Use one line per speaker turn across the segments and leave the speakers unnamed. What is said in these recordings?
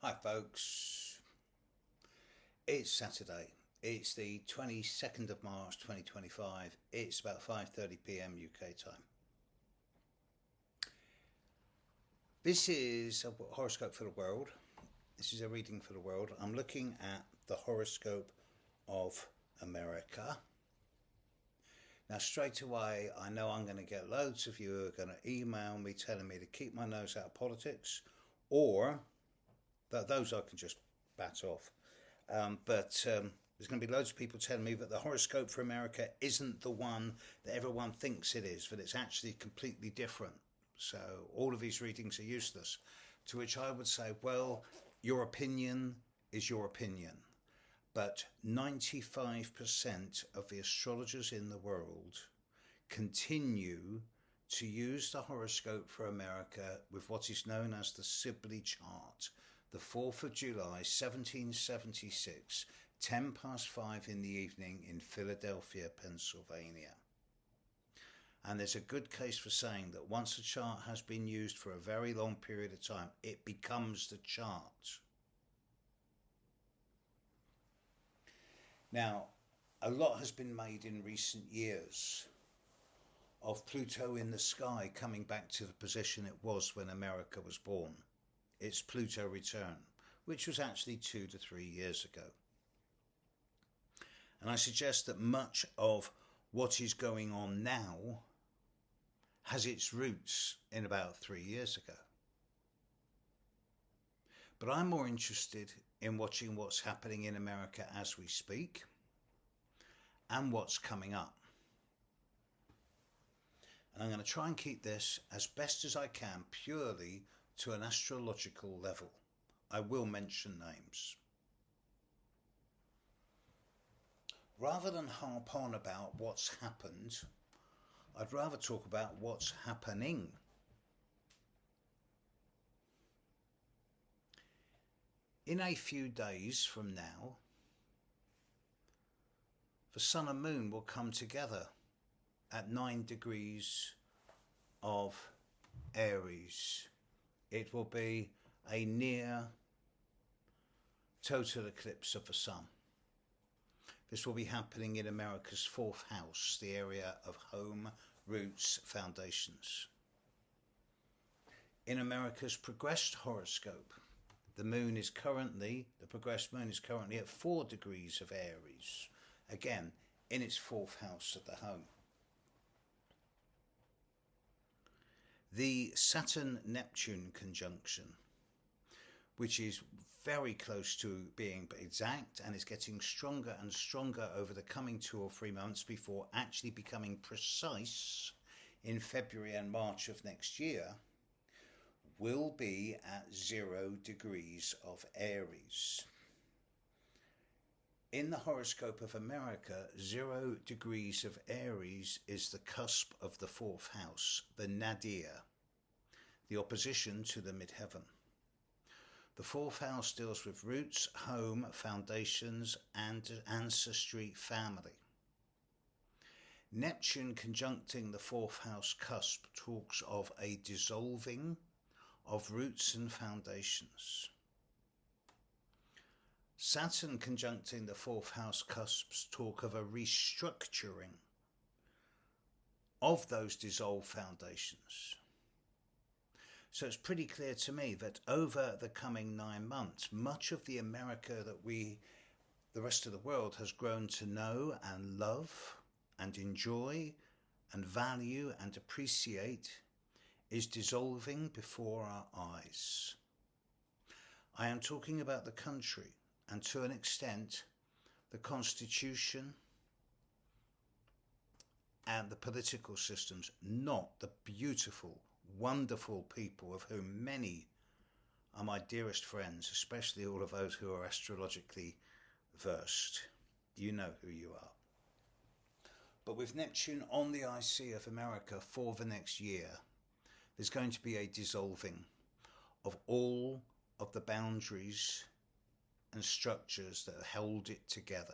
Hi folks, it's Saturday. It's the 22nd of March 2025. It's about 5:30 p.m. UK time. This is a horoscope for the world. This is a reading for the world. I'm looking at the horoscope of America. Now, straight away, I know I'm going to get loads of you who are going to email me telling me to keep my nose out of politics, or that those I can just bat off. But there's going to be loads of people telling me that the horoscope for America isn't the one that everyone thinks it is, that it's actually completely different. So all of these readings are useless. To which I would say, well, your opinion is your opinion. But 95% of the astrologers in the world continue to use the horoscope for America with what is known as the Sibley chart. The 4th of July, 1776, 10 past 5 in the evening in Philadelphia, Pennsylvania. And there's a good case for saying that once a chart has been used for a very long period of time, it becomes the chart. Now, a lot has been made in recent years of Pluto in the sky coming back to the position it was when America was born. Its Pluto return, which was actually 2 to 3 years ago. And I suggest that much of what is going on now has its roots in about 3 years ago. But I'm more interested in watching what's happening in America as we speak and what's coming up. And I'm going to try and keep this as best as I can purely to an astrological level. I will mention names. Rather than harp on about what's happened, I'd rather talk about what's happening. In a few days from now, the sun and moon will come together at 9 degrees of Aries. It will be a near total eclipse of the sun. This will be happening in America's 4th house, the area of home, roots, foundations. In America's progressed horoscope, the progressed moon is currently at 4 degrees of Aries, again, in its 4th house of the home. The Saturn-Neptune conjunction, which is very close to being exact and is getting stronger and stronger over the coming 2 or 3 months before actually becoming precise in February and March of next year, will be at 0 degrees of Aries. In the horoscope of America, 0 degrees of Aries is the cusp of the 4th house, the nadir, the opposition to the midheaven. The 4th house deals with roots, home, foundations, and ancestry, family. Neptune conjuncting the 4th house cusp talks of a dissolving of roots and foundations. Saturn conjuncting the 4th house cusps talk of a restructuring of those dissolved foundations. So it's pretty clear to me that over the coming 9 months, much of the America that the rest of the world has grown to know and love and enjoy and value and appreciate is dissolving before our eyes. I am talking about the country and, to an extent, the constitution and the political systems, not the beautiful, wonderful people of whom many are my dearest friends, especially all of those who are astrologically versed. You know who you are. But with Neptune on the IC of America for the next year, there's going to be a dissolving of all of the boundaries and structures that held it together.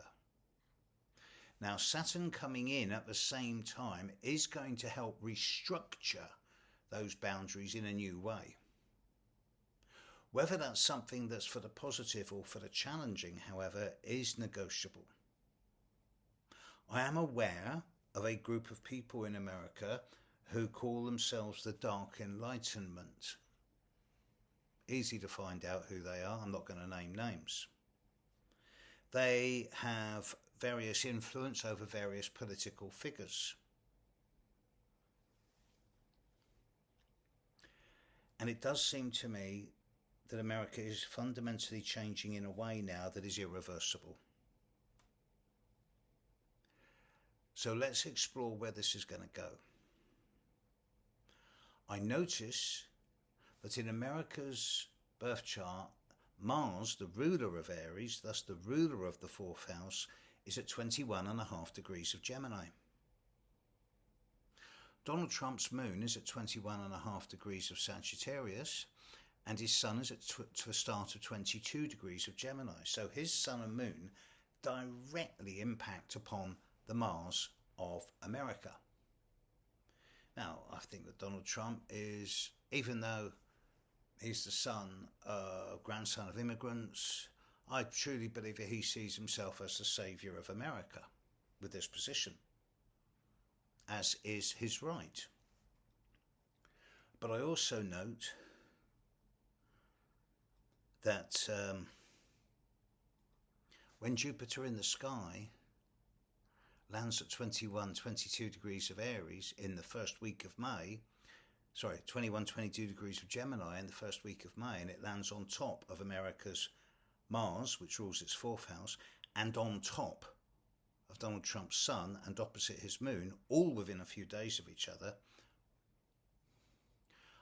Now, Saturn coming in at the same time is going to help restructure those boundaries in a new way. Whether that's something that's for the positive or for the challenging, however, is negotiable. I am aware of a group of people in America who call themselves the Dark Enlightenment. Easy to find out who they are. I'm not going to name names. They have various influence over various political figures. And it does seem to me that America is fundamentally changing in a way now that is irreversible. So let's explore where this is going to go. I notice that in America's birth chart, Mars, the ruler of Aries, thus the ruler of the fourth house, is at 21.5 degrees of Gemini. Donald Trump's moon is at 21.5 degrees of Sagittarius, and his sun is at the start of 22 degrees of Gemini. So his sun and moon directly impact upon the Mars of America. Now, I think that Donald Trump is, even though he's the grandson of immigrants, I truly believe that he sees himself as the saviour of America with this position, as is his right. But I also note that when Jupiter in the sky lands at 22 degrees of Aries in the first week of May, 22 degrees of Gemini in the first week of May, and it lands on top of America's Mars, which rules its fourth house, and on top of Donald Trump's sun and opposite his moon, all within a few days of each other,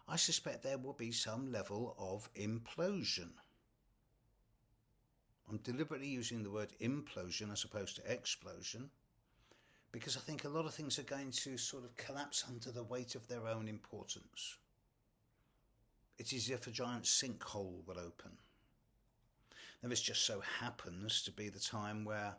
I suspect there will be some level of implosion. I'm deliberately using the word implosion as opposed to explosion, because I think a lot of things are going to sort of collapse under the weight of their own importance. It is as if a giant sinkhole will open. Now, this just so happens to be the time where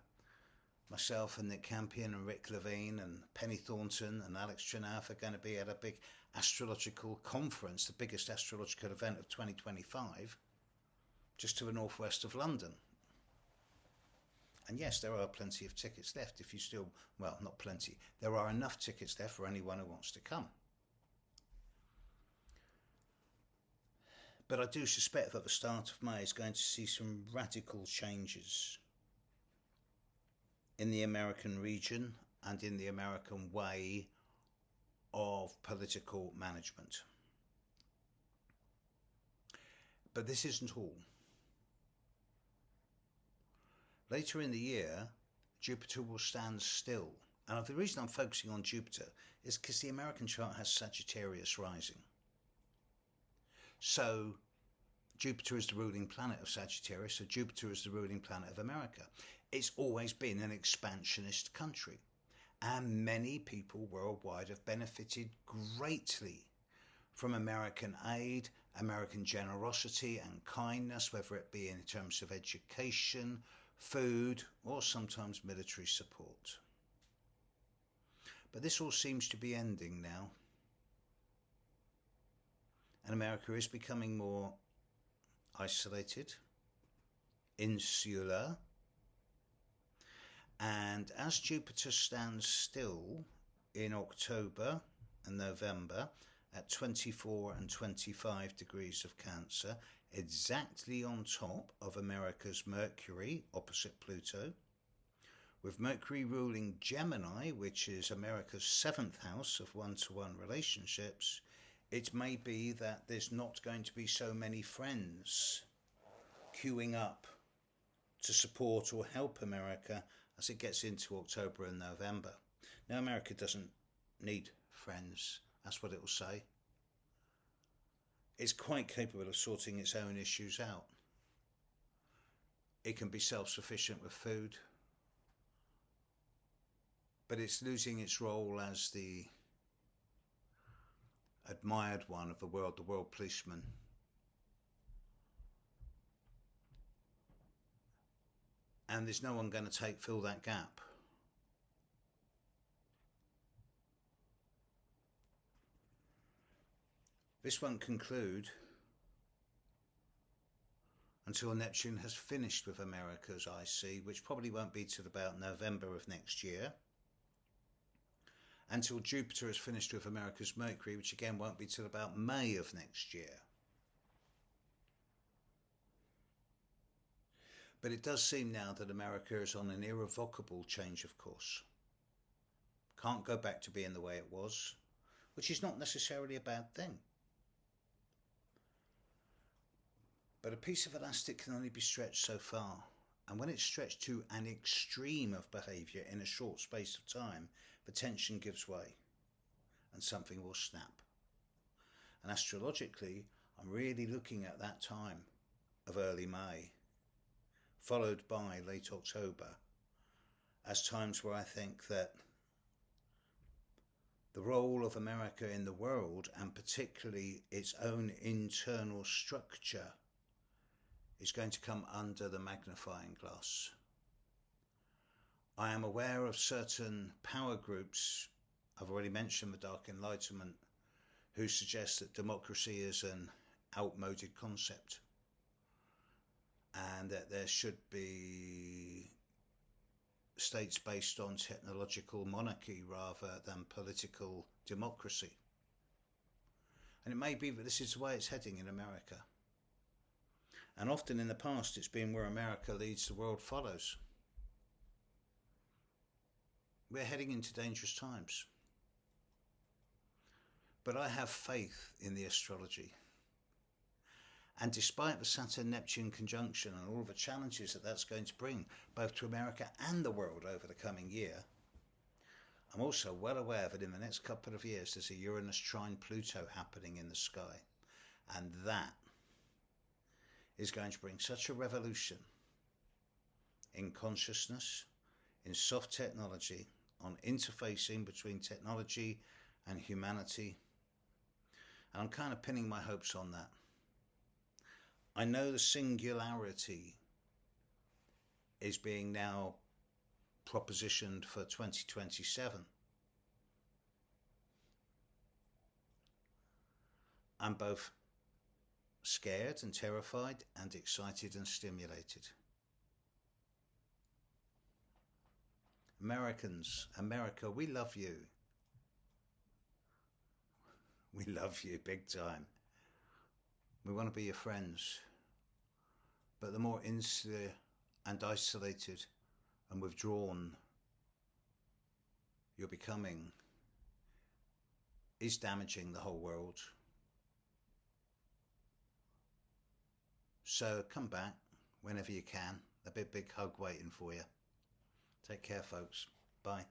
myself and Nick Campion and Rick Levine and Penny Thornton and Alex Trinath are going to be at a big astrological conference, the biggest astrological event of 2025, just to the northwest of London. And yes, there are plenty of tickets left if you still, well, not plenty. There are enough tickets left for anyone who wants to come. But I do suspect that the start of May is going to see some radical changes in the American region and in the American way of political management. But this isn't all. Later in the year, Jupiter will stand still. And the reason I'm focusing on Jupiter is because the American chart has Sagittarius rising. So Jupiter is the ruling planet of Sagittarius, so Jupiter is the ruling planet of America. It's always been an expansionist country, and many people worldwide have benefited greatly from American aid, American generosity and kindness, whether it be in terms of education, food, or sometimes military support. But this all seems to be ending now. And America is becoming more isolated, insular. And as Jupiter stands still in October and November at 24 and 25 degrees of Cancer, exactly on top of America's Mercury opposite Pluto, with Mercury ruling Gemini, which is America's 7th house of one-to-one relationships, it may be that there's not going to be so many friends queuing up to support or help America as it gets into October and November. Now, America doesn't need friends, that's what it will say. It's quite capable of sorting its own issues out. It can be self-sufficient with food, but it's losing its role as the admired one of the world policeman. And there's no one going to fill that gap. This won't conclude until Neptune has finished with America's IC, which probably won't be till about November of next year. Until Jupiter has finished with America's Mercury, which again won't be till about May of next year. But it does seem now that America is on an irrevocable change of course. Can't go back to being the way it was, which is not necessarily a bad thing. But a piece of elastic can only be stretched so far, and when it's stretched to an extreme of behaviour in a short space of time, the tension gives way and something will snap. And astrologically, I'm really looking at that time of early May, followed by late October, as times where I think that the role of America in the world, and particularly its own internal structure, is going to come under the magnifying glass. I am aware of certain power groups, I've already mentioned the Dark Enlightenment, who suggest that democracy is an outmoded concept and that there should be states based on technological monarchy rather than political democracy. And it may be that this is the way it's heading in America. And often in the past it's been where America leads, the world follows. We're heading into dangerous times. But I have faith in the astrology. And despite the Saturn-Neptune conjunction and all of the challenges that that's going to bring, both to America and the world over the coming year, I'm also well aware that in the next couple of years there's a Uranus trine Pluto happening in the sky. And that is going to bring such a revolution in consciousness, in soft technology, on interfacing between technology and humanity. And I'm kind of pinning my hopes on that. I know the singularity is being now propositioned for 2027. I'm both scared and terrified and excited and stimulated. Americans, America, we love you. We love you big time. We want to be your friends. But the more insular and isolated and withdrawn you're becoming is damaging the whole world. So come back whenever you can. There'll be a big hug waiting for you. Take care, folks. Bye.